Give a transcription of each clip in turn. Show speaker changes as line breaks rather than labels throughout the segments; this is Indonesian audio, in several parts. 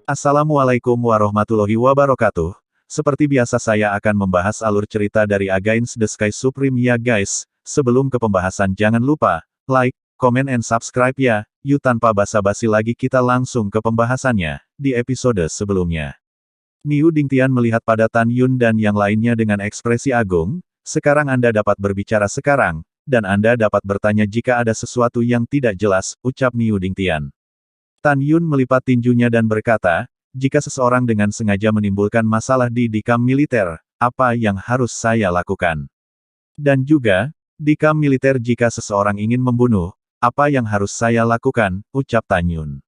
Assalamualaikum warahmatullahi wabarakatuh. Seperti biasa saya akan membahas alur cerita dari Against the Sky Supreme ya guys. Sebelum ke pembahasan jangan lupa, like, comment and subscribe ya. Yuk tanpa basa-basi lagi kita langsung ke pembahasannya. Di episode sebelumnya, Niu Dingtian melihat pada Tan Yun dan yang lainnya dengan ekspresi agung. Sekarang Anda dapat berbicara sekarang, dan Anda dapat bertanya jika ada sesuatu yang tidak jelas, ucap Niu Dingtian. Tan Yun melipat tinjunya dan berkata, jika seseorang dengan sengaja menimbulkan masalah di dikam militer, apa yang harus saya lakukan? Dan juga, dikam militer jika seseorang ingin membunuh, apa yang harus saya lakukan, ucap Tan Yun.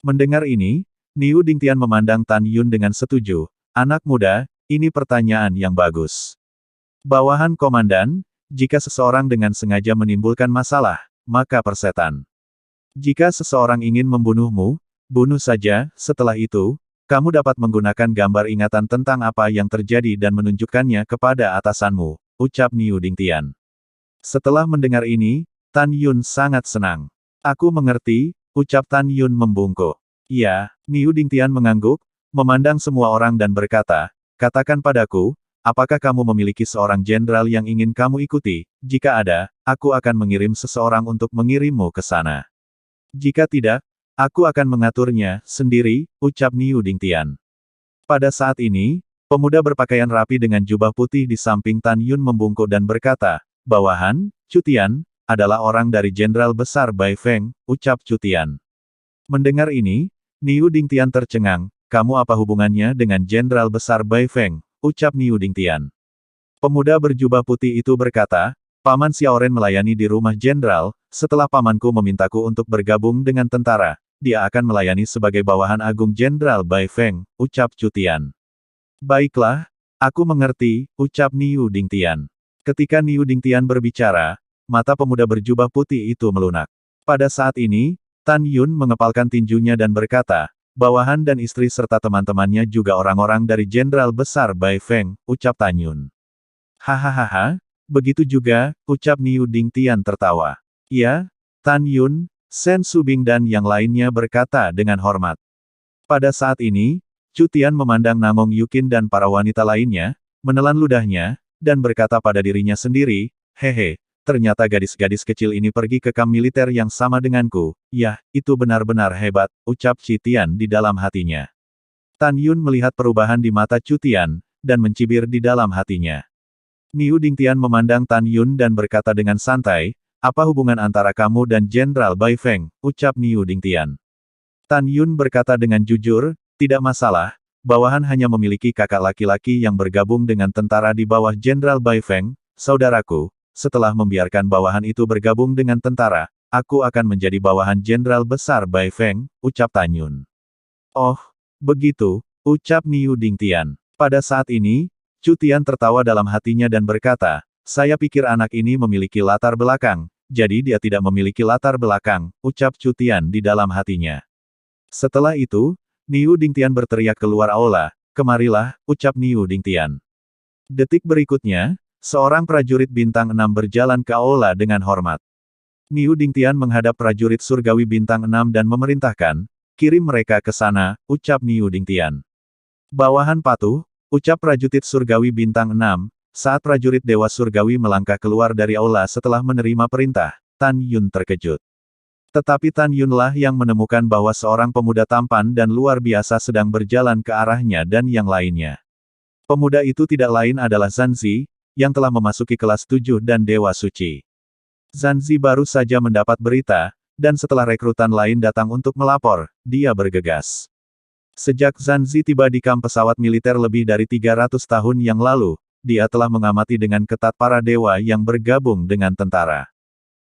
Mendengar ini, Niu Dingtian memandang Tan Yun dengan setuju. Anak muda, ini pertanyaan yang bagus. Bawahan komandan, jika seseorang dengan sengaja menimbulkan masalah, maka persetan. Jika seseorang ingin membunuhmu, bunuh saja. Setelah itu, kamu dapat menggunakan gambar ingatan tentang apa yang terjadi dan menunjukkannya kepada atasanmu, ucap Niu Dingtian. Setelah mendengar ini, Tan Yun sangat senang. Aku mengerti, ucap Tan Yun membungkuk. Iya, Niu Dingtian mengangguk, memandang semua orang dan berkata, katakan padaku, apakah kamu memiliki seorang jenderal yang ingin kamu ikuti? Jika ada, aku akan mengirim seseorang untuk mengirimmu ke sana. Jika tidak, aku akan mengaturnya sendiri, ucap Niu Dingtian. Pada saat ini, pemuda berpakaian rapi dengan jubah putih di samping Tan Yun membungkuk dan berkata, bawahan, Cutian, adalah orang dari Jenderal Besar Bai Feng, ucap Cutian. Mendengar ini, Niu Dingtian tercengang, kamu apa hubungannya dengan Jenderal Besar Bai Feng, ucap Niu Dingtian. Pemuda berjubah putih itu berkata, Paman Xiaoren melayani di rumah jenderal, setelah pamanku memintaku untuk bergabung dengan tentara, dia akan melayani sebagai bawahan agung Jenderal Bai Feng, ucap Cutian. Baiklah, aku mengerti, ucap Niu Dingtian. Ketika Niu Dingtian berbicara, mata pemuda berjubah putih itu melunak. Pada saat ini, Tan Yun mengepalkan tinjunya dan berkata, bawahan dan istri serta teman-temannya juga orang-orang dari Jenderal Besar Bai Feng, ucap Tan Yun. Hahaha. Begitu juga, ucap Niu Dingtian tertawa. Ya, Tan Yun, Sen Subing dan yang lainnya berkata dengan hormat. Pada saat ini, Cutian memandang Namong Yukin dan para wanita lainnya, menelan ludahnya, dan berkata pada dirinya sendiri, hehe, ternyata gadis-gadis kecil ini pergi ke kamp militer yang sama denganku. Yah, itu benar-benar hebat, ucap Cutian di dalam hatinya. Tan Yun melihat perubahan di mata Cutian, dan mencibir di dalam hatinya. Niu Dingtian memandang Tan Yun dan berkata dengan santai, apa hubungan antara kamu dan Jenderal Bai Feng, ucap Niu Dingtian. Tan Yun berkata dengan jujur, tidak masalah, bawahan hanya memiliki kakak laki-laki yang bergabung dengan tentara di bawah Jenderal Bai Feng, saudaraku, setelah membiarkan bawahan itu bergabung dengan tentara, aku akan menjadi bawahan Jenderal Besar Bai Feng, ucap Tan Yun. Oh, begitu, ucap Niu Dingtian. Pada saat ini, Cutian tertawa dalam hatinya dan berkata, saya pikir anak ini memiliki latar belakang, jadi dia tidak memiliki latar belakang, ucap Cutian di dalam hatinya. Setelah itu, Niu Dingtian berteriak keluar aula, kemarilah, ucap Niu Dingtian. Detik berikutnya, seorang prajurit bintang 6 berjalan ke aula dengan hormat. Niu Dingtian menghadap prajurit surgawi bintang 6 dan memerintahkan, kirim mereka ke sana, ucap Niu Dingtian. Bawahan patuh, ucap prajurit surgawi bintang 6, saat prajurit dewa surgawi melangkah keluar dari aula setelah menerima perintah, Tan Yun terkejut. Tetapi Tan Yunlah yang menemukan bahwa seorang pemuda tampan dan luar biasa sedang berjalan ke arahnya dan yang lainnya. Pemuda itu tidak lain adalah Zanzi, yang telah memasuki kelas 7 dan Dewa Suci. Zanzi baru saja mendapat berita, dan setelah rekrutan lain datang untuk melapor, dia bergegas. Sejak Zanzi tiba di kamp pesawat militer lebih dari 300 tahun yang lalu, dia telah mengamati dengan ketat para dewa yang bergabung dengan tentara.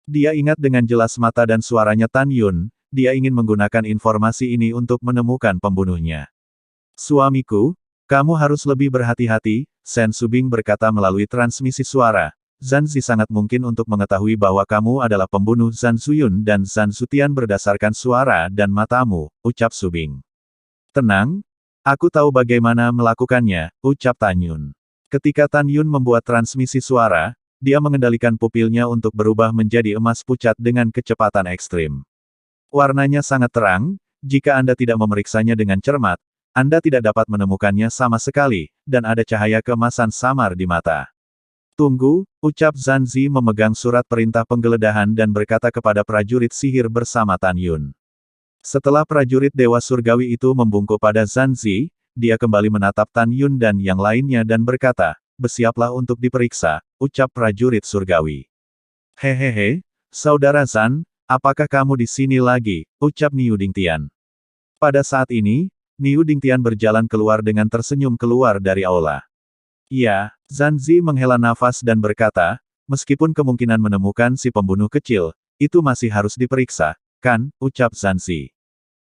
Dia ingat dengan jelas mata dan suaranya Tan Yun, dia ingin menggunakan informasi ini untuk menemukan pembunuhnya. Suamiku, kamu harus lebih berhati-hati, Sen Subing berkata melalui transmisi suara. Zanzi sangat mungkin untuk mengetahui bahwa kamu adalah pembunuh Zan Zuyun dan Zan Zutian berdasarkan suara dan matamu, ucap Subing. Tenang, aku tahu bagaimana melakukannya, ucap Tan Yun. Ketika Tan Yun membuat transmisi suara, dia mengendalikan pupilnya untuk berubah menjadi emas pucat dengan kecepatan ekstrim. Warnanya sangat terang, jika Anda tidak memeriksanya dengan cermat, Anda tidak dapat menemukannya sama sekali, dan ada cahaya keemasan samar di mata. Tunggu, ucap Zanzi memegang surat perintah penggeledahan dan berkata kepada prajurit sihir bersama Tan Yun. Setelah prajurit Dewa Surgawi itu membungkuk pada Zanzi, dia kembali menatap Tan Yun dan yang lainnya dan berkata, bersiaplah untuk diperiksa, ucap prajurit surgawi. Hehehe, saudara Zan, apakah kamu di sini lagi, ucap Niu Dingtian. Pada saat ini, Niu Dingtian berjalan keluar dengan tersenyum keluar dari aula. Ya, Zanzi menghela nafas dan berkata, meskipun kemungkinan menemukan si pembunuh kecil, itu masih harus diperiksa, kan, ucap Zanzi.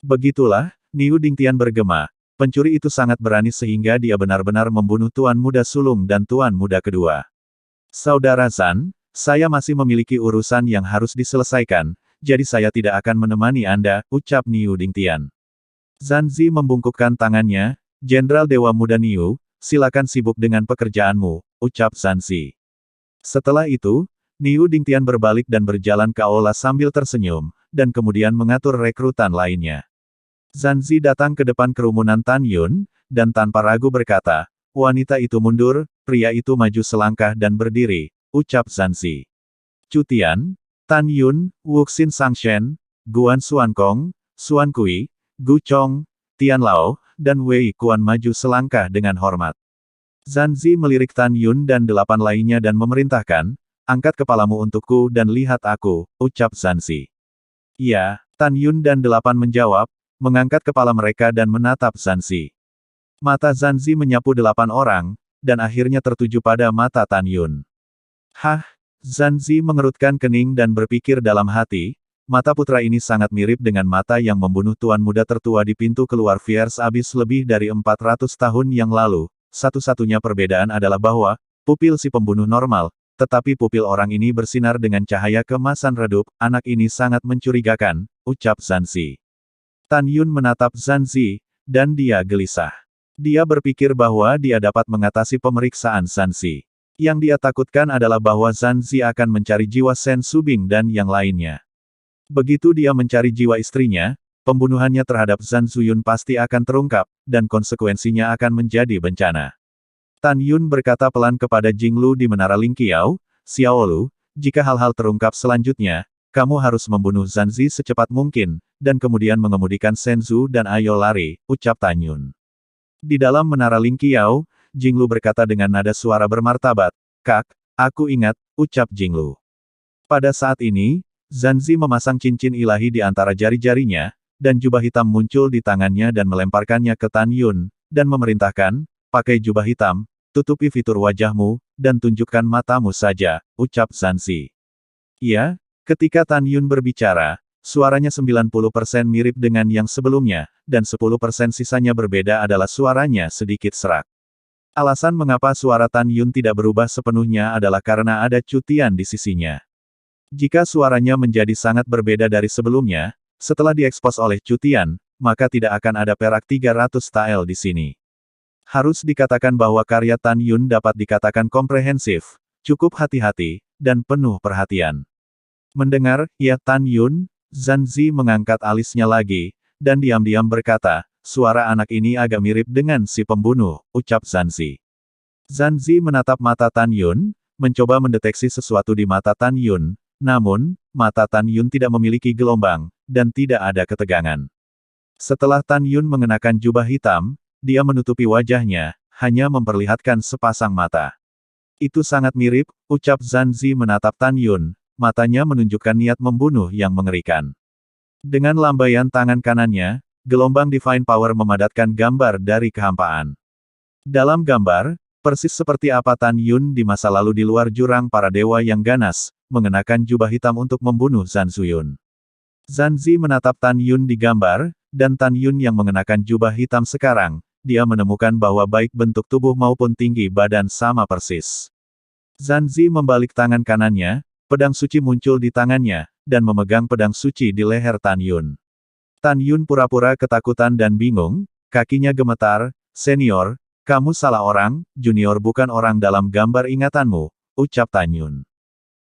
Begitulah, Niu Dingtian bergema, pencuri itu sangat berani sehingga dia benar-benar membunuh Tuan Muda Sulung dan Tuan Muda kedua. Saudara Zan, saya masih memiliki urusan yang harus diselesaikan, jadi saya tidak akan menemani Anda, ucap Niu Dingtian. Zanzi membungkukkan tangannya, Jenderal Dewa Muda Niu, silakan sibuk dengan pekerjaanmu, ucap Zanzi. Setelah itu, Niu Dingtian berbalik dan berjalan ke aula sambil tersenyum, dan kemudian mengatur rekrutan lainnya. Zanzi datang ke depan kerumunan Tan Yun, dan tanpa ragu berkata, wanita itu mundur, pria itu maju selangkah dan berdiri, ucap Zanzi. Cutian, Tan Yun, Wuxin Sangshen, Guan Xuankong, Xuan Kui, Gu Chong, Tian Lao, dan Wei Kuan maju selangkah dengan hormat. Zanzi melirik Tan Yun dan 8 lainnya dan memerintahkan, angkat kepalamu untukku dan lihat aku, ucap Zanzi. Iya, Tan Yun dan 8 menjawab, mengangkat kepala mereka dan menatap Zanzi. Mata Zanzi menyapu 8 orang, dan akhirnya tertuju pada mata Tan Yun. Hah, Zanzi mengerutkan kening dan berpikir dalam hati, mata putra ini sangat mirip dengan mata yang membunuh Tuan Muda tertua di pintu keluar Fierce Abyss lebih dari 400 tahun yang lalu. Satu-satunya perbedaan adalah bahwa, pupil si pembunuh normal, tetapi pupil orang ini bersinar dengan cahaya keemasan redup, anak ini sangat mencurigakan, ucap Zanzi. Tan Yun menatap Zanzi, dan dia gelisah. Dia berpikir bahwa dia dapat mengatasi pemeriksaan Zanzi. Yang dia takutkan adalah bahwa Zanzi akan mencari jiwa Shen Subing dan yang lainnya. Begitu dia mencari jiwa istrinya, pembunuhannya terhadap Zhan Zuyun pasti akan terungkap, dan konsekuensinya akan menjadi bencana. Tan Yun berkata pelan kepada Jinglu di Menara Lingqiao, Xiaolu, jika hal-hal terungkap selanjutnya, kamu harus membunuh Zanzi secepat mungkin, dan kemudian mengemudikan Shenzhou dan ayo lari, ucap Tan Yun. Di dalam Menara Lingqiao, Jinglu berkata dengan nada suara bermartabat, Kak, aku ingat, ucap Jinglu. Pada saat ini, Zanzi memasang cincin ilahi di antara jari-jarinya, dan jubah hitam muncul di tangannya dan melemparkannya ke Tan Yun, dan memerintahkan, pakai jubah hitam, tutupi fitur wajahmu, dan tunjukkan matamu saja, ucap Zanzi. Iya, ketika Tan Yun berbicara, suaranya 90% mirip dengan yang sebelumnya, dan 10% sisanya berbeda adalah suaranya sedikit serak. Alasan mengapa suara Tan Yun tidak berubah sepenuhnya adalah karena ada Cutian di sisinya. Jika suaranya menjadi sangat berbeda dari sebelumnya, setelah diekspos oleh Cutian, maka tidak akan ada perak 300 tael di sini. Harus dikatakan bahwa karya Tan Yun dapat dikatakan komprehensif, cukup hati-hati, dan penuh perhatian. Mendengar, ya Tan Yun, Zanzi mengangkat alisnya lagi, dan diam-diam berkata, suara anak ini agak mirip dengan si pembunuh, ucap Zanzi. Zanzi menatap mata Tan Yun, mencoba mendeteksi sesuatu di mata Tan Yun, namun, mata Tan Yun tidak memiliki gelombang, dan tidak ada ketegangan. Setelah Tan Yun mengenakan jubah hitam, dia menutupi wajahnya, hanya memperlihatkan sepasang mata. Itu sangat mirip, ucap Zanzi menatap Tan Yun, matanya menunjukkan niat membunuh yang mengerikan. Dengan lambaian tangan kanannya, gelombang Divine Power memadatkan gambar dari kehampaan. Dalam gambar, persis seperti apa Tan Yun di masa lalu di luar jurang para dewa yang ganas, mengenakan jubah hitam untuk membunuh Zhan Zuyun. Zanzi menatap Tan Yun di gambar, dan Tan Yun yang mengenakan jubah hitam sekarang, dia menemukan bahwa baik bentuk tubuh maupun tinggi badan sama persis. Zanzi membalik tangan kanannya, pedang suci muncul di tangannya, dan memegang pedang suci di leher Tan Yun. Tan Yun pura-pura ketakutan dan bingung, kakinya gemetar, senior, kamu salah orang, junior bukan orang dalam gambar ingatanmu, ucap Tan Yun.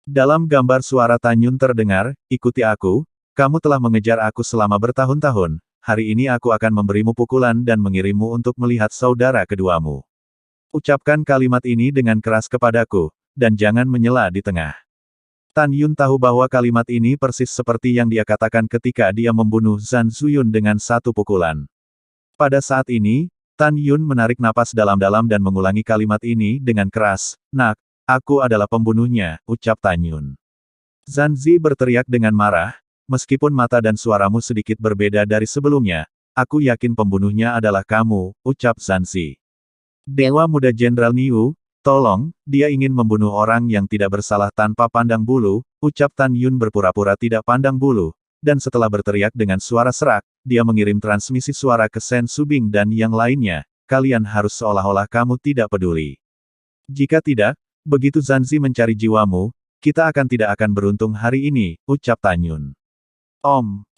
Dalam gambar suara Tan Yun terdengar, ikuti aku, kamu telah mengejar aku selama bertahun-tahun, hari ini aku akan memberimu pukulan dan mengirimmu untuk melihat saudara keduamu. Ucapkan kalimat ini dengan keras kepadaku, dan jangan menyela di tengah. Tan Yun tahu bahwa kalimat ini persis seperti yang dia katakan ketika dia membunuh Zhan Zuyun dengan satu pukulan. Pada saat ini, Tan Yun menarik napas dalam-dalam dan mengulangi kalimat ini dengan keras, "Nak, aku adalah pembunuhnya," ucap Tan Yun. Zhan Zi berteriak dengan marah, "Meskipun mata dan suaramu sedikit berbeda dari sebelumnya, aku yakin pembunuhnya adalah kamu," ucap Zhan Zi. Dewa Muda Jenderal Niu, tolong, dia ingin membunuh orang yang tidak bersalah tanpa pandang bulu, ucap Tan Yun berpura-pura tidak pandang bulu, dan setelah berteriak dengan suara serak, dia mengirim transmisi suara ke Shen Subing dan yang lainnya, "Kalian harus seolah-olah kamu tidak peduli. Jika tidak, begitu Zhan Zi mencari jiwamu, kita tidak akan beruntung hari ini," ucap Tan Yun.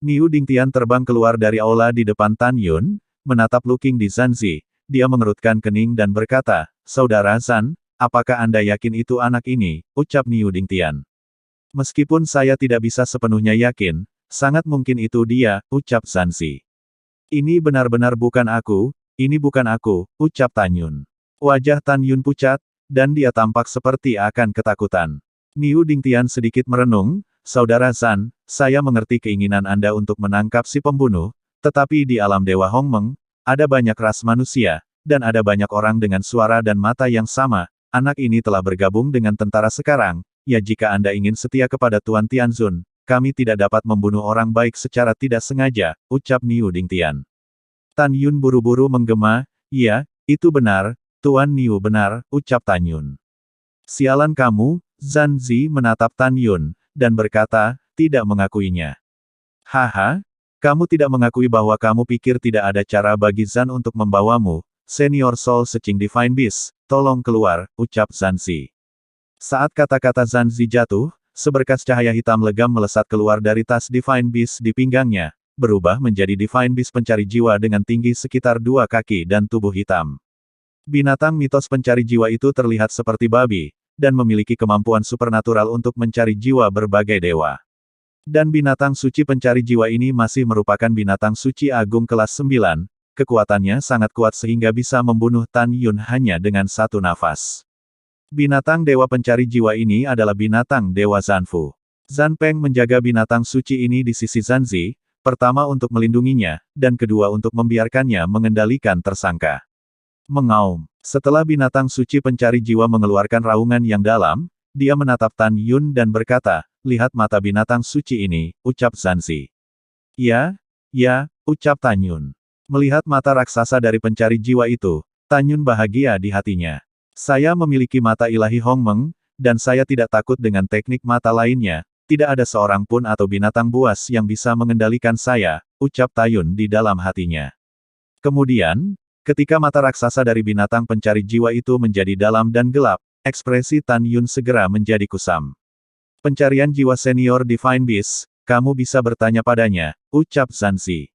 Niu Dingtian terbang keluar dari aula di depan Tan Yun, menatap Luking di Zhan Zi. Dia mengerutkan kening dan berkata, "Saudara Zhan, apakah Anda yakin itu anak ini?" ucap Niu Dingtian. "Meskipun saya tidak bisa sepenuhnya yakin, sangat mungkin itu dia," ucap Zhan Zi. "Ini benar-benar bukan aku, ini bukan aku," ucap Tan Yun. Wajah Tan Yun pucat, dan dia tampak seperti akan ketakutan. Niu Dingtian sedikit merenung, "Saudara Zhan, saya mengerti keinginan Anda untuk menangkap si pembunuh, tetapi di alam Dewa Hongmeng, ada banyak ras manusia, dan ada banyak orang dengan suara dan mata yang sama. Anak ini telah bergabung dengan tentara sekarang, ya jika Anda ingin setia kepada Tuan Tianzun, kami tidak dapat membunuh orang baik secara tidak sengaja," ucap Niu Dingtian. Tan Yun buru-buru menggema, "Iya, itu benar, Tuan Niu benar," ucap Tan Yun. "Sialan kamu," Zhan Zi menatap Tan Yun, dan berkata, "Tidak mengakuinya." "Haha, kamu tidak mengakui bahwa kamu pikir tidak ada cara bagi Zhan untuk membawamu, Senior Soul Searching Divine Beast, tolong keluar," ucap Zhan Zi. Saat kata-kata Zhan Zi jatuh, seberkas cahaya hitam legam melesat keluar dari tas Divine Beast di pinggangnya, berubah menjadi Divine Beast pencari jiwa dengan tinggi sekitar 2 kaki dan tubuh hitam. Binatang mitos pencari jiwa itu terlihat seperti babi, dan memiliki kemampuan supernatural untuk mencari jiwa berbagai dewa. Dan binatang suci pencari jiwa ini masih merupakan binatang suci agung kelas 9, kekuatannya sangat kuat sehingga bisa membunuh Tan Yun hanya dengan satu nafas. Binatang dewa pencari jiwa ini adalah binatang dewa Zanfu. Zhan Peng menjaga binatang suci ini di sisi Zhan Zi, pertama untuk melindunginya, dan kedua untuk membiarkannya mengendalikan tersangka. Mengaum. Setelah binatang suci pencari jiwa mengeluarkan raungan yang dalam, dia menatap Tan Yun dan berkata, "Lihat mata binatang suci ini," ucap Zhan Zi. "Ya, ya," ucap Tan Yun. Melihat mata raksasa dari pencari jiwa itu, Tan Yun bahagia di hatinya. "Saya memiliki mata ilahi Hongmeng, dan saya tidak takut dengan teknik mata lainnya, tidak ada seorang pun atau binatang buas yang bisa mengendalikan saya," ucap Tan Yun di dalam hatinya. Kemudian, ketika mata raksasa dari binatang pencari jiwa itu menjadi dalam dan gelap, ekspresi Tan Yun segera menjadi kusam. "Pencarian jiwa senior Divine Beast, kamu bisa bertanya padanya," ucap Zhan Zi.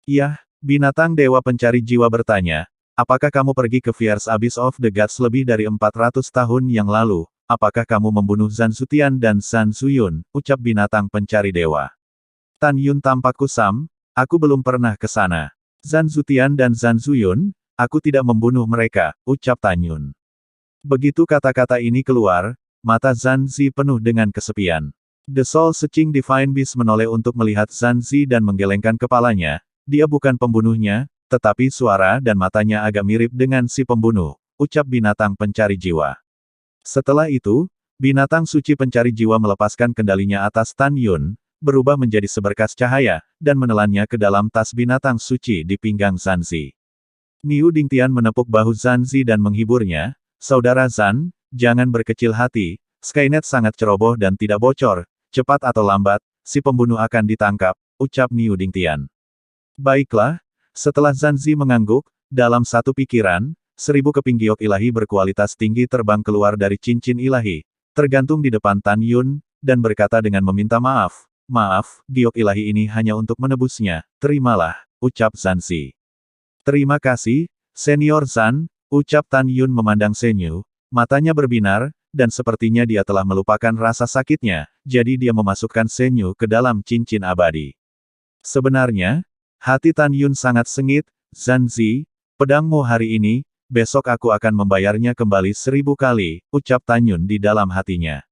"Iya," binatang dewa pencari jiwa bertanya, "apakah kamu pergi ke Fierce Abyss of the Gods lebih dari 400 tahun yang lalu? Apakah kamu membunuh Zhan Zutian dan Zhan Zuyun?" ucap binatang pencari dewa. Tan Yun tampak kusam, "Aku belum pernah ke sana. Zhan Zutian dan Zhan Zuyun, aku tidak membunuh mereka," ucap Tan Yun. Begitu kata-kata ini keluar, mata Zhan Zi penuh dengan kesepian. The Soul Searching Divine Beast menoleh untuk melihat Zhan Zi dan menggelengkan kepalanya. Dia bukan pembunuhnya, tetapi suara dan matanya agak mirip dengan si pembunuh, ucap binatang pencari jiwa. Setelah itu, binatang suci pencari jiwa melepaskan kendalinya atas Tan Yun, berubah menjadi seberkas cahaya, dan menelannya ke dalam tas binatang suci di pinggang Zhan Zi. Niu Dingtian menepuk bahu Zhan Zi dan menghiburnya, "Saudara Zhan, jangan berkecil hati, Skynet sangat ceroboh dan tidak bocor, cepat atau lambat, si pembunuh akan ditangkap," ucap Niu Dingtian. "Baiklah," setelah Zhan Zi mengangguk, dalam satu pikiran, 1000 keping giok ilahi berkualitas tinggi terbang keluar dari cincin ilahi, tergantung di depan Tan Yun, dan berkata dengan meminta maaf, "Maaf, giok ilahi ini hanya untuk menebusnya, terimalah," ucap Zhan Zi. "Terima kasih, Senior Zhan," ucap Tan Yun memandang Senyu, matanya berbinar, dan sepertinya dia telah melupakan rasa sakitnya, jadi dia memasukkan Senyu ke dalam cincin abadi. "Sebenarnya, Hati Tan Yun sangat sengit, Zanzi, pedangmu hari ini, besok aku akan membayarnya kembali 1000 kali, ucap Tan Yun di dalam hatinya.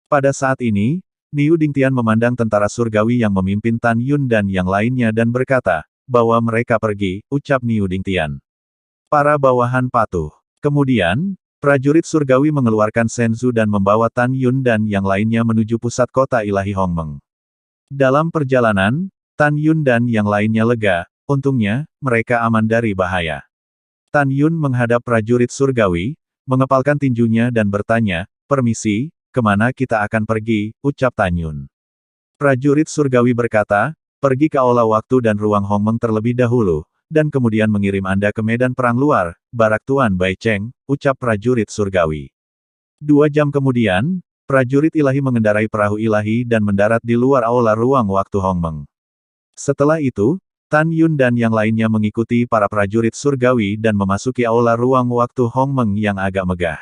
Pada saat ini, Niu Dingtian memandang tentara surgawi yang memimpin Tan Yun dan yang lainnya dan berkata, bahwa mereka pergi, ucap Niu Dingtian. Para bawahan patuh. Kemudian, prajurit surgawi mengeluarkan Senzu dan membawa Tan Yun dan yang lainnya menuju pusat kota ilahi Hongmeng. Dalam perjalanan, Tan Yun dan yang lainnya lega, untungnya, mereka aman dari bahaya. Tan Yun menghadap prajurit surgawi, mengepalkan tinjunya dan bertanya, permisi, kemana kita akan pergi, ucap Tan Yun. Prajurit surgawi berkata, pergi ke aula waktu dan ruang Hongmeng terlebih dahulu, dan kemudian mengirim Anda ke medan perang luar, barak Tuan Bai Cheng, ucap prajurit surgawi. 2 jam kemudian, prajurit ilahi mengendarai perahu ilahi dan mendarat di luar aula ruang waktu Hongmeng. Setelah itu, Tan Yun dan yang lainnya mengikuti para prajurit surgawi dan memasuki aula ruang waktu Hongmeng yang agak megah.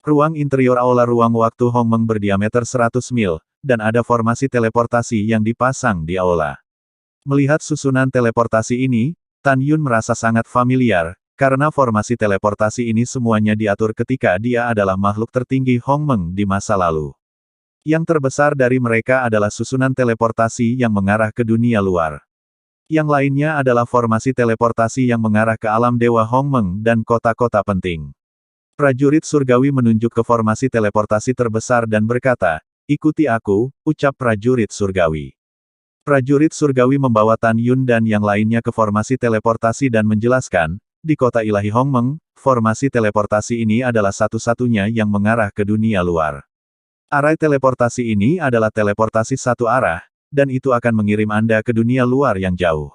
Ruang interior aula ruang waktu Hongmeng berdiameter 100 mil, dan ada formasi teleportasi yang dipasang di aula. Melihat susunan teleportasi ini, Tan Yun merasa sangat familiar, karena formasi teleportasi ini semuanya diatur ketika dia adalah makhluk tertinggi Hongmeng di masa lalu. Yang terbesar dari mereka adalah susunan teleportasi yang mengarah ke dunia luar. Yang lainnya adalah formasi teleportasi yang mengarah ke alam dewa Hongmeng dan kota-kota penting. Prajurit surgawi menunjuk ke formasi teleportasi terbesar dan berkata, ikuti aku, ucap prajurit surgawi. Prajurit surgawi membawa Tan Yun dan yang lainnya ke formasi teleportasi dan menjelaskan, di kota ilahi Hongmeng, formasi teleportasi ini adalah satu-satunya yang mengarah ke dunia luar. Arai teleportasi ini adalah teleportasi satu arah, dan itu akan mengirim Anda ke dunia luar yang jauh.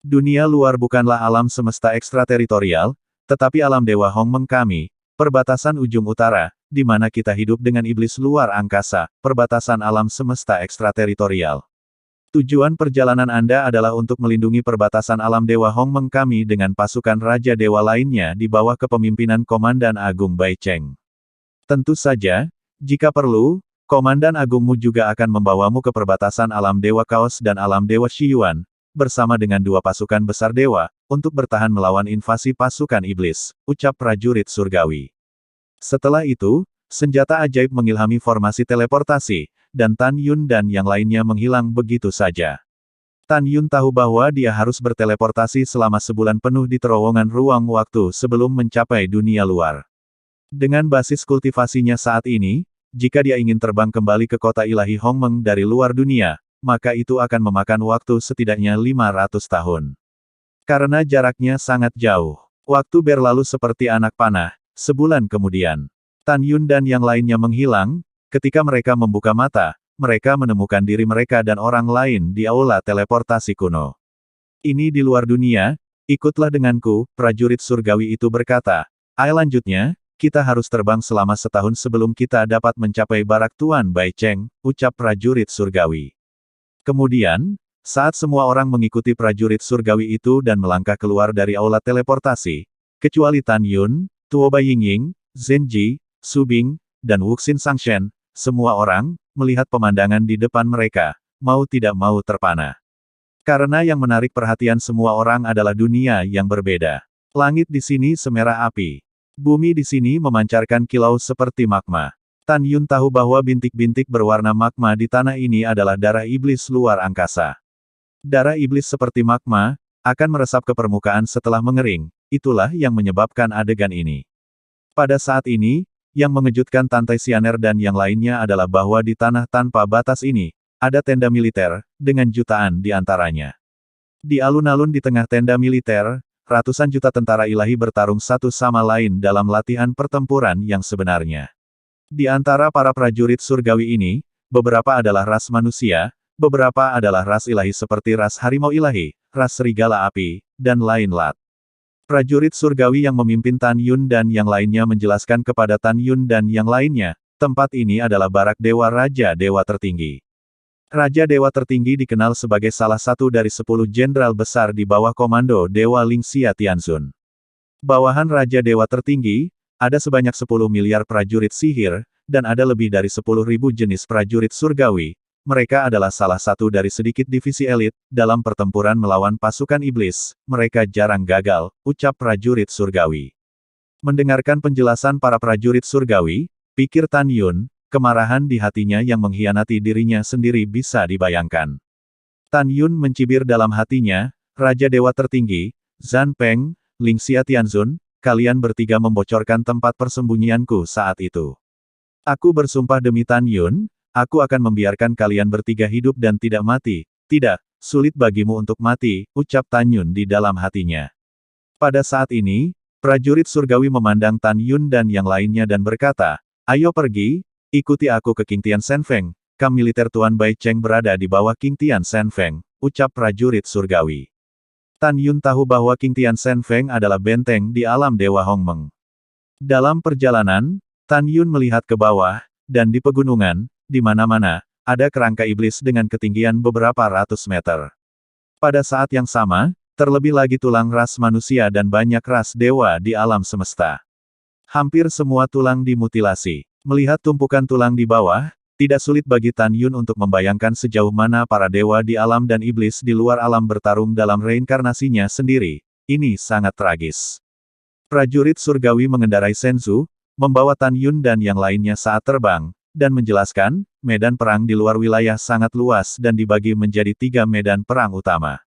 Dunia luar bukanlah alam semesta ekstrateritorial, tetapi alam dewa Hongmeng kami, perbatasan ujung utara, di mana kita hidup dengan iblis luar angkasa, perbatasan alam semesta ekstrateritorial. Tujuan perjalanan Anda adalah untuk melindungi perbatasan alam dewa Hongmeng kami dengan pasukan raja dewa lainnya di bawah kepemimpinan Komandan Agung Bai Cheng. Tentu saja, jika perlu, Komandan Agungmu juga akan membawamu ke perbatasan alam dewa Kaos dan alam dewa Shiyuan, bersama dengan 2 pasukan besar dewa, untuk bertahan melawan invasi pasukan iblis, ucap prajurit surgawi. Setelah itu, senjata ajaib mengilhami formasi teleportasi, dan Tan Yun dan yang lainnya menghilang begitu saja. Tan Yun tahu bahwa dia harus berteleportasi selama sebulan penuh di terowongan ruang waktu sebelum mencapai dunia luar. Dengan basis kultivasinya saat ini, jika dia ingin terbang kembali ke kota ilahi Hongmeng dari luar dunia, maka itu akan memakan waktu setidaknya 500 tahun. Karena jaraknya sangat jauh, waktu berlalu seperti anak panah. Sebulan kemudian, Tan Yun dan yang lainnya menghilang. Ketika mereka membuka mata, mereka menemukan diri mereka dan orang lain di aula teleportasi kuno. Ini di luar dunia, ikutlah denganku, prajurit surgawi itu berkata. Lanjutnya, kita harus terbang selama setahun sebelum kita dapat mencapai barak Tuan Bai Cheng, ucap prajurit surgawi. Kemudian, saat semua orang mengikuti prajurit surgawi itu dan melangkah keluar dari aula teleportasi, kecuali Tan Yun, Tuo Bai Yingying, Zenji, Su Bing, dan Wuxin Sangshen, semua orang, melihat pemandangan di depan mereka, mau tidak mau terpana. Karena yang menarik perhatian semua orang adalah dunia yang berbeda. Langit di sini semerah api. Bumi di sini memancarkan kilau seperti magma. Tan Yun tahu bahwa bintik-bintik berwarna magma di tanah ini adalah darah iblis luar angkasa. Darah iblis seperti magma, akan meresap ke permukaan setelah mengering, itulah yang menyebabkan adegan ini. Pada saat ini, yang mengejutkan Tante Xianer dan yang lainnya adalah bahwa di tanah tanpa batas ini, ada tenda militer, dengan jutaan di antaranya. Di alun-alun di tengah tenda militer, ratusan juta tentara ilahi bertarung satu sama lain dalam latihan pertempuran yang sebenarnya. Di antara para prajurit surgawi ini, beberapa adalah ras manusia, beberapa adalah ras ilahi seperti ras harimau ilahi, ras serigala api, dan lain-lain. Prajurit surgawi yang memimpin Tan Yun dan yang lainnya menjelaskan kepada Tan Yun dan yang lainnya, tempat ini adalah barak dewa Raja Dewa Tertinggi. Raja Dewa Tertinggi dikenal sebagai salah satu dari 10 jenderal besar di bawah komando Dewa Lingxia Tianzun. Bawahan Raja Dewa Tertinggi, ada sebanyak 10 miliar prajurit sihir, dan ada lebih dari 10.000 jenis prajurit surgawi, mereka adalah salah satu dari sedikit divisi elit, dalam pertempuran melawan pasukan iblis, mereka jarang gagal, ucap prajurit surgawi. Mendengarkan penjelasan para prajurit surgawi, pikir Tan Yun, kemarahan di hatinya yang mengkhianati dirinya sendiri bisa dibayangkan. Tan Yun mencibir dalam hatinya, Raja Dewa Tertinggi, Zhan Peng, Lingxia Tianzun, kalian bertiga membocorkan tempat persembunyianku saat itu. Aku bersumpah demi Tan Yun, aku akan membiarkan kalian bertiga hidup dan tidak mati. Tidak, sulit bagimu untuk mati, ucap Tan Yun di dalam hatinya. Pada saat ini, prajurit surgawi memandang Tan Yun dan yang lainnya dan berkata, ayo pergi, ikuti aku ke King Tian Shenfeng, kamp militer Tuan Bai Cheng berada di bawah King Tian Shenfeng, ucap prajurit surgawi. Tan Yun tahu bahwa King Tian Shenfeng adalah benteng di alam Dewa Hongmeng. Dalam perjalanan, Tan Yun melihat ke bawah, dan di pegunungan, di mana-mana, ada kerangka iblis dengan ketinggian beberapa ratus meter. Pada saat yang sama, terlebih lagi tulang ras manusia dan banyak ras dewa di alam semesta. Hampir semua tulang dimutilasi. Melihat tumpukan tulang di bawah, tidak sulit bagi Tan Yun untuk membayangkan sejauh mana para dewa di alam dan iblis di luar alam bertarung dalam reinkarnasinya sendiri. Ini sangat tragis. Prajurit surgawi mengendarai Senzu, membawa Tan Yun dan yang lainnya saat terbang, dan menjelaskan, medan perang di luar wilayah sangat luas dan dibagi menjadi 3 medan perang utama.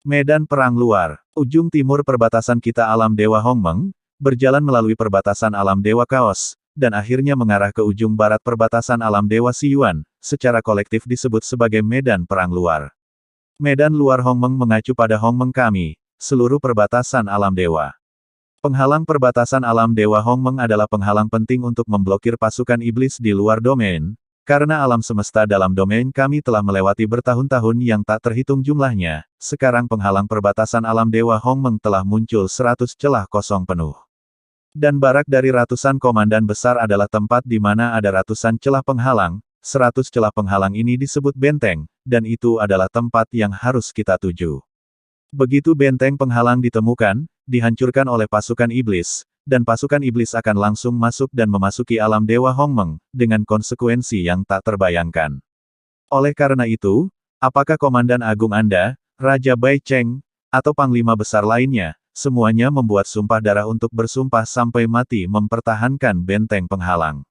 Medan perang luar, ujung timur perbatasan kita alam Dewa Hongmeng, berjalan melalui perbatasan alam Dewa Kaos, dan akhirnya mengarah ke ujung barat perbatasan alam Dewa Siyuan, secara kolektif disebut sebagai medan perang luar. Medan luar Hongmeng mengacu pada Hongmeng kami, seluruh perbatasan alam dewa. Penghalang perbatasan alam Dewa Hongmeng adalah penghalang penting untuk memblokir pasukan iblis di luar domain, karena alam semesta dalam domain kami telah melewati bertahun-tahun yang tak terhitung jumlahnya, sekarang penghalang perbatasan alam Dewa Hongmeng telah muncul 100 celah kosong penuh. Dan barak dari ratusan komandan besar adalah tempat di mana ada ratusan celah penghalang, 100 celah penghalang ini disebut benteng, dan itu adalah tempat yang harus kita tuju. Begitu benteng penghalang ditemukan, dihancurkan oleh pasukan iblis, dan pasukan iblis akan langsung masuk dan memasuki alam Dewa Hongmeng, dengan konsekuensi yang tak terbayangkan. Oleh karena itu, apakah Komandan Agung Anda, Raja Bai Cheng, atau Panglima Besar lainnya, semuanya membuat sumpah darah untuk bersumpah sampai mati mempertahankan benteng penghalang.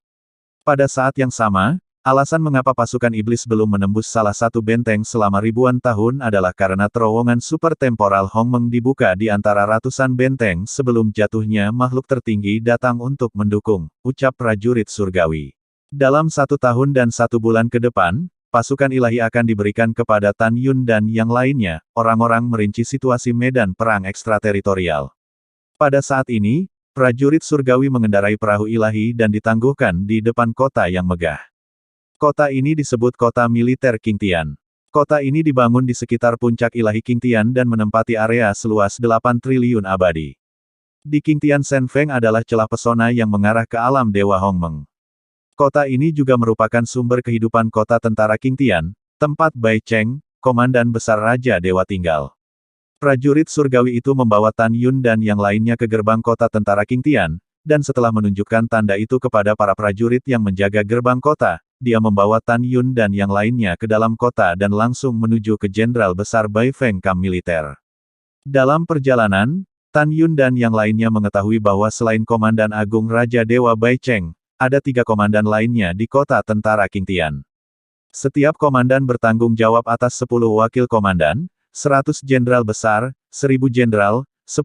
Pada saat yang sama, alasan mengapa pasukan iblis belum menembus salah satu benteng selama ribuan tahun adalah karena terowongan supertemporal Hongmeng dibuka di antara ratusan benteng sebelum jatuhnya makhluk tertinggi datang untuk mendukung, ucap prajurit surgawi. Dalam 1 tahun dan 1 bulan ke depan, pasukan ilahi akan diberikan kepada Tan Yun dan yang lainnya, orang-orang merinci situasi medan perang ekstrateritorial. Pada saat ini, prajurit surgawi mengendarai perahu ilahi dan ditangguhkan di depan kota yang megah. Kota ini disebut Kota Militer King Tian. Kota ini dibangun di sekitar puncak ilahi King Tian dan menempati area seluas 8 triliun abadi. Di King Tian Shenfeng adalah celah pesona yang mengarah ke alam Dewa Hongmeng. Kota ini juga merupakan sumber kehidupan kota tentara King Tian, tempat Bai Cheng, komandan besar Raja Dewa tinggal. Prajurit surgawi itu membawa Tan Yun dan yang lainnya ke gerbang kota tentara King Tian, dan setelah menunjukkan tanda itu kepada para prajurit yang menjaga gerbang kota, dia membawa Tan Yun dan yang lainnya ke dalam kota dan langsung menuju ke Jenderal Besar Bai Feng kamp militer. Dalam perjalanan, Tan Yun dan yang lainnya mengetahui bahwa selain Komandan Agung Raja Dewa Bai Cheng, ada 3 komandan lainnya di kota tentara King Tian. Setiap komandan bertanggung jawab atas 10 wakil komandan, 100 jenderal besar, 1000 jenderal, 10.000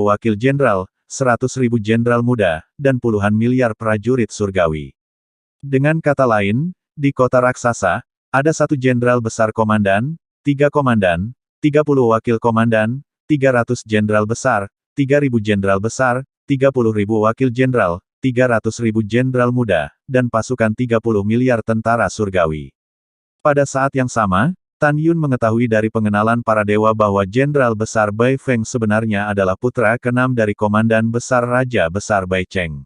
wakil jenderal, 100.000 jenderal muda, dan puluhan miliar prajurit surgawi. Dengan kata lain, di kota raksasa, ada 1 jenderal besar komandan, 3 komandan, 30 wakil komandan, 300 jenderal besar, 3.000 jenderal besar, 30.000 wakil jenderal, 300.000 jenderal muda, dan pasukan 30 miliar tentara surgawi. Pada saat yang sama, Tan Yun mengetahui dari pengenalan para dewa bahwa Jenderal Besar Bai Feng sebenarnya adalah putra ke-6 dari Komandan Besar Raja Besar Bai Cheng.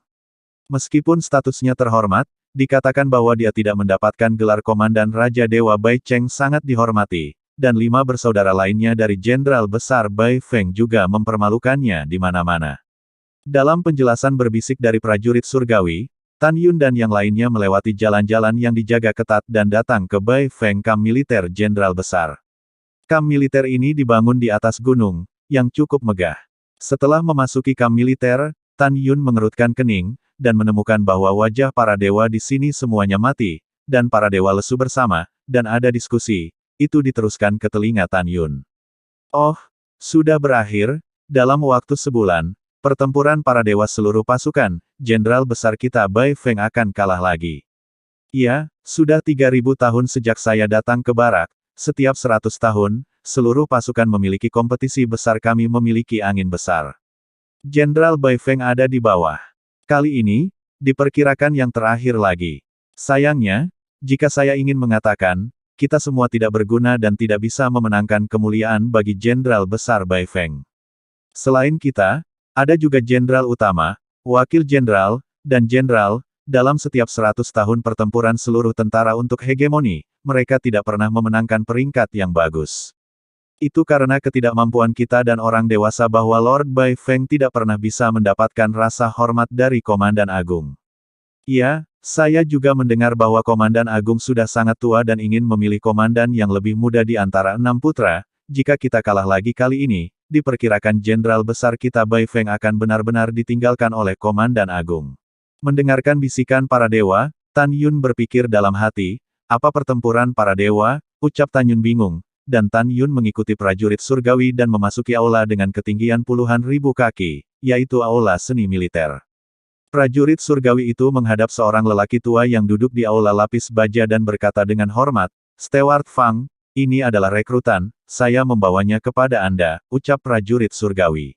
Meskipun statusnya terhormat, dikatakan bahwa dia tidak mendapatkan gelar Komandan Raja Dewa Bai Cheng sangat dihormati, dan 5 bersaudara lainnya dari Jenderal Besar Bai Feng juga mempermalukannya di mana-mana. Dalam penjelasan berbisik dari prajurit surgawi, Tan Yun dan yang lainnya melewati jalan-jalan yang dijaga ketat dan datang ke Bai Feng Kamp Militer Jenderal Besar. Kamp militer ini dibangun di atas gunung, yang cukup megah. Setelah memasuki kamp militer, Tan Yun mengerutkan kening, dan menemukan bahwa wajah para dewa di sini semuanya mati, dan para dewa lesu bersama, dan ada diskusi. Itu diteruskan ke telinga Tan Yun. Oh, sudah berakhir, dalam waktu sebulan, pertempuran para dewa seluruh pasukan, Jenderal Besar kita Bai Feng akan kalah lagi. Iya, sudah 3000 tahun sejak saya datang ke barak, setiap 100 tahun, seluruh pasukan memiliki kompetisi besar kami memiliki angin besar. Jenderal Bai Feng ada di bawah. Kali ini, diperkirakan yang terakhir lagi. Sayangnya, jika saya ingin mengatakan, kita semua tidak berguna dan tidak bisa memenangkan kemuliaan bagi Jenderal Besar Bai Feng. Selain kita, ada juga Jenderal Utama, Wakil Jenderal, dan Jenderal, dalam setiap 100 tahun pertempuran seluruh tentara untuk hegemoni, mereka tidak pernah memenangkan peringkat yang bagus. Itu karena ketidakmampuan kita dan orang dewasa bahwa Lord Bai Feng tidak pernah bisa mendapatkan rasa hormat dari Komandan Agung. Iya, saya juga mendengar bahwa Komandan Agung sudah sangat tua dan ingin memilih komandan yang lebih muda di antara 6 putra. Jika kita kalah lagi kali ini, diperkirakan Jenderal Besar kita Bai Feng akan benar-benar ditinggalkan oleh Komandan Agung. Mendengarkan bisikan para dewa, Tan Yun berpikir dalam hati, apa pertempuran para dewa, ucap Tan Yun bingung, dan Tan Yun mengikuti prajurit surgawi dan memasuki aula dengan ketinggian puluhan ribu kaki, yaitu aula seni militer. Prajurit surgawi itu menghadap seorang lelaki tua yang duduk di aula lapis baja dan berkata dengan hormat, Steward Fang, ini adalah rekrutan, saya membawanya kepada Anda, ucap prajurit surgawi.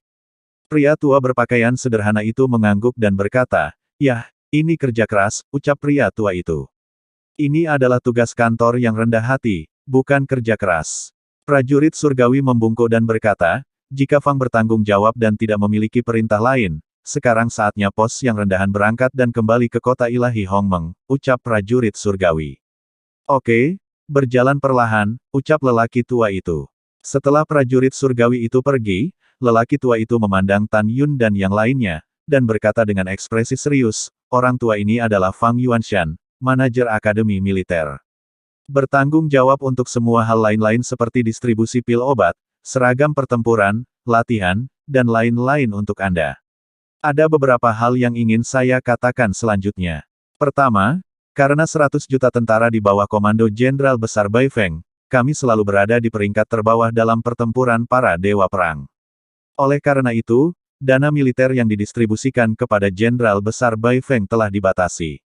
Pria tua berpakaian sederhana itu mengangguk dan berkata, yah, ini kerja keras, ucap pria tua itu. Ini adalah tugas kantor yang rendah hati, bukan kerja keras. Prajurit surgawi membungkuk dan berkata, jika Fang bertanggung jawab dan tidak memiliki perintah lain, sekarang saatnya pos yang rendahan berangkat dan kembali ke kota ilahi Hongmeng, ucap prajurit surgawi. Oke, berjalan perlahan, ucap lelaki tua itu. Setelah prajurit surgawi itu pergi, lelaki tua itu memandang Tan Yun dan yang lainnya, dan berkata dengan ekspresi serius, orang tua ini adalah Fang Yuanshan, manajer akademi militer. Bertanggung jawab untuk semua hal lain-lain seperti distribusi pil obat, seragam pertempuran, latihan, dan lain-lain untuk Anda. Ada beberapa hal yang ingin saya katakan selanjutnya. Pertama, karena 100 juta tentara di bawah komando Jenderal Besar Bai Feng, kami selalu berada di peringkat terbawah dalam pertempuran para dewa perang. Oleh karena itu, dana militer yang didistribusikan kepada Jenderal Besar Bai Feng telah dibatasi.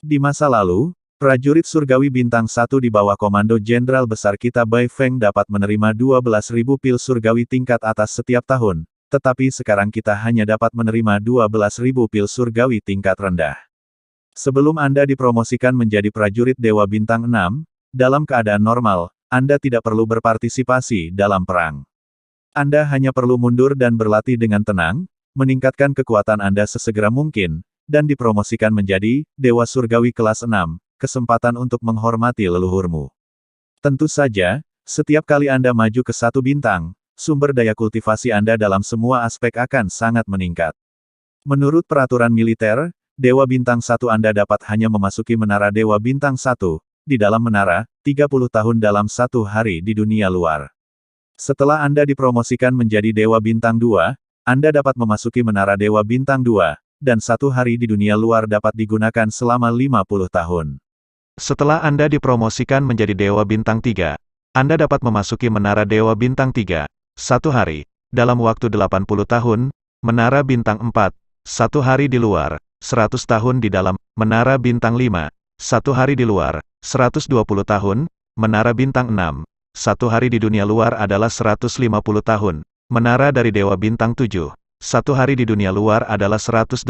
Di masa lalu, prajurit surgawi bintang 1 di bawah komando Jenderal Besar kita Bai Feng dapat menerima 12.000 pil surgawi tingkat atas setiap tahun, tetapi sekarang kita hanya dapat menerima 12.000 pil surgawi tingkat rendah. Sebelum Anda dipromosikan menjadi prajurit Dewa Bintang 6, dalam keadaan normal, Anda tidak perlu berpartisipasi dalam perang. Anda hanya perlu mundur dan berlatih dengan tenang, meningkatkan kekuatan Anda sesegera mungkin, dan dipromosikan menjadi Dewa Surgawi kelas 6, kesempatan untuk menghormati leluhurmu. Tentu saja, setiap kali Anda maju ke 1 bintang, sumber daya kultivasi Anda dalam semua aspek akan sangat meningkat. Menurut peraturan militer, Dewa Bintang 1 Anda dapat hanya memasuki menara Dewa Bintang 1, di dalam menara, 30 tahun dalam 1 hari di dunia luar. Setelah Anda dipromosikan menjadi Dewa Bintang 2, Anda dapat memasuki menara Dewa Bintang 2, dan 1 hari di dunia luar dapat digunakan selama 50 tahun. Setelah Anda dipromosikan menjadi Dewa Bintang 3, Anda dapat memasuki menara Dewa Bintang 3, 1 hari, dalam waktu 80 tahun, menara Bintang 4, 1 hari di luar, 100 tahun di dalam, menara Bintang 5, 1 hari di luar, 120 tahun, menara Bintang 6, 1 hari di dunia luar adalah 150 tahun, menara dari Dewa Bintang 7, 1 hari di dunia luar adalah 180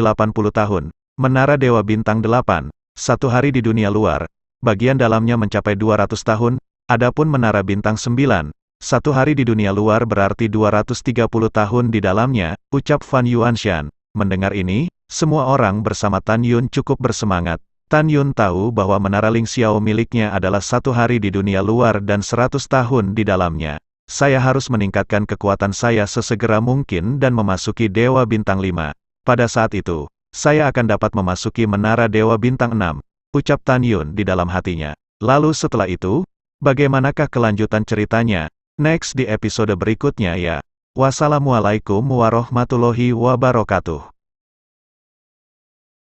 tahun, menara Dewa Bintang 8, 1 hari di dunia luar, bagian dalamnya mencapai 200 tahun, adapun menara Bintang 9, 1 hari di dunia luar berarti 230 tahun di dalamnya, ucap Fan Yuanshan. Mendengar ini, semua orang bersama Tan Yun cukup bersemangat. Tan Yun tahu bahwa menara Ling Xiao miliknya adalah 1 hari di dunia luar dan 100 tahun di dalamnya. Saya harus meningkatkan kekuatan saya sesegera mungkin dan memasuki Dewa Bintang 5. Pada saat itu,
saya akan dapat memasuki menara Dewa Bintang 6, ucap Tan Yun di dalam hatinya. Lalu setelah itu, bagaimanakah kelanjutan ceritanya? Next di episode berikutnya ya. Wassalamualaikum warahmatullahi wabarakatuh.